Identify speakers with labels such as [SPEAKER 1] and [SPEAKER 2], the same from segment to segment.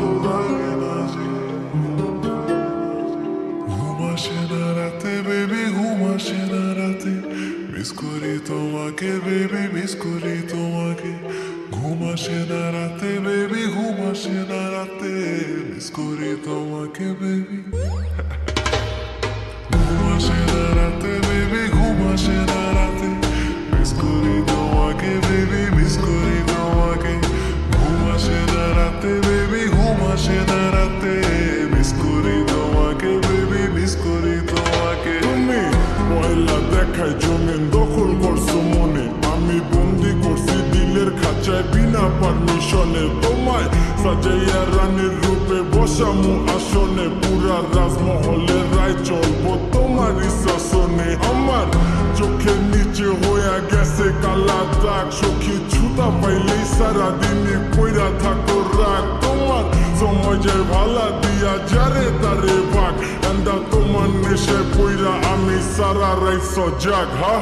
[SPEAKER 1] ভালো লাগে না যে ঘুম আসে না রাতে বেবি ঘুম আসে না রাতে মিস করি তোমাকে বেবি মিস করি তোমাকে ঘুম আসে না রাতে বেবি ঘুম আসে না রাতে মিস করি তোমাকে বেবি ঘুম আসে না রাতে বেবি ঘুম আসে না রাতে মিস করি তোমাকে বেবি মিস করি তোমাকে ঘুম আসে না রাতে বেবি ঘুম আসে না রাতে মিস করি তোমাকে বেবি মিস করি তোমাকে
[SPEAKER 2] তুমি পয়লা দেখায় জমিন দখল করছো মনে আমি বন্দি করছি দিলের খাঁচায় বিনা পারমিশনে তোমায় সাজাইয়া রানীর রূপে বসামু আসনে পুরা রাজমহলের রায় চলবো তোমার শাসনে আমার চোখের নিচে হইয়া গেছে কালা দাগ সখী ছুতা পাইলেই সারাদিনই কইরা থাকো রাগ তোমার সময় যায় ভালা দিয়া যারে তারে ভাগ এন্দা তোমার নেশে পইরা আমি সারা রাই সজাগ হা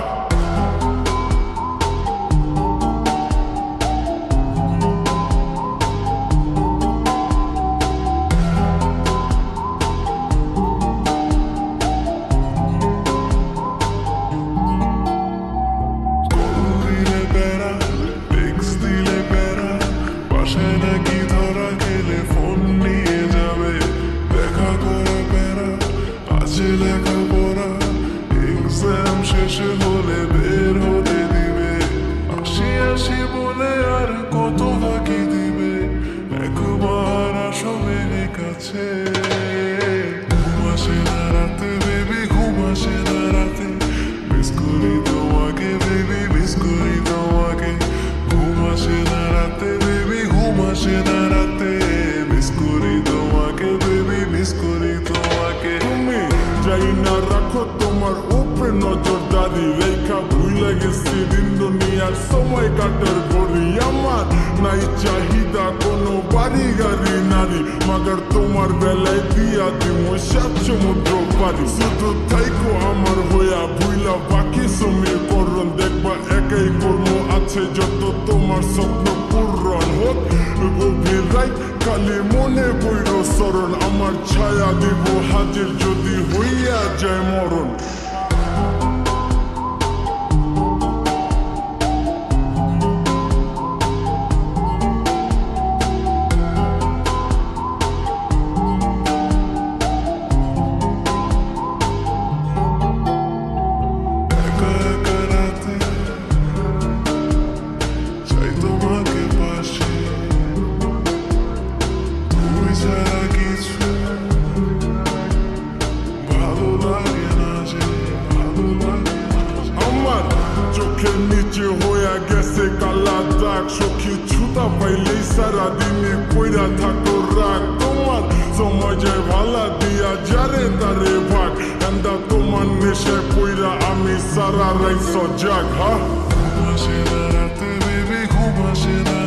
[SPEAKER 1] লেখাপড়া এক্সাম শেষে হলে বের হতে দিবে আসি আসি বলে আর কত বাকি দিবে একবার আসো বেবি কাছে ঘুম আসে না রাতে বেবি ঘুম আসে না রাতে মিস করি তোমাকে বেবি মিস করি তোমাকে ঘুম আসে না রাতে বেবি ঘুম আসে না রাতে মিস করি তোমাকে বেবি মিস করি তোমাকে
[SPEAKER 2] তুমি যাই না রাখো তোমার উপরে নজরদারি রেখা ভুলে গেছি দুনিয়ার সময় কাটার গড়ি আমার নাই চাহিদা কোনো বাড়ি গাড়ি নারী মাগার তোমার বেলায় দিয়া দিমো সাত সমুদ্র পারি শুধু থাইকো আমার হইয়া ভুইলা বাকি সমীকরণ দেখবা একাই কর্ম আছে যত তোমার স্বপ্ন পূরণ হোক গভীর রাত কালে মনে বইর স্মরণ আমার ছায়া দিব হাজির যদি হইয়া যায় মরণ চোখের নিচে হইয়া গেছে কালা দাগ সখী ছুতা পাইলেই সারাদিনে কইরা থাকো রাগ তোমার সময় যায় ভালা দিয়া যারে তারে ভাগ এন্দা তোমার নেশে কইরা আমি সারা রাই সজাগ হা
[SPEAKER 1] ঘুম আসে না রাতে বেবি ঘুম আসে না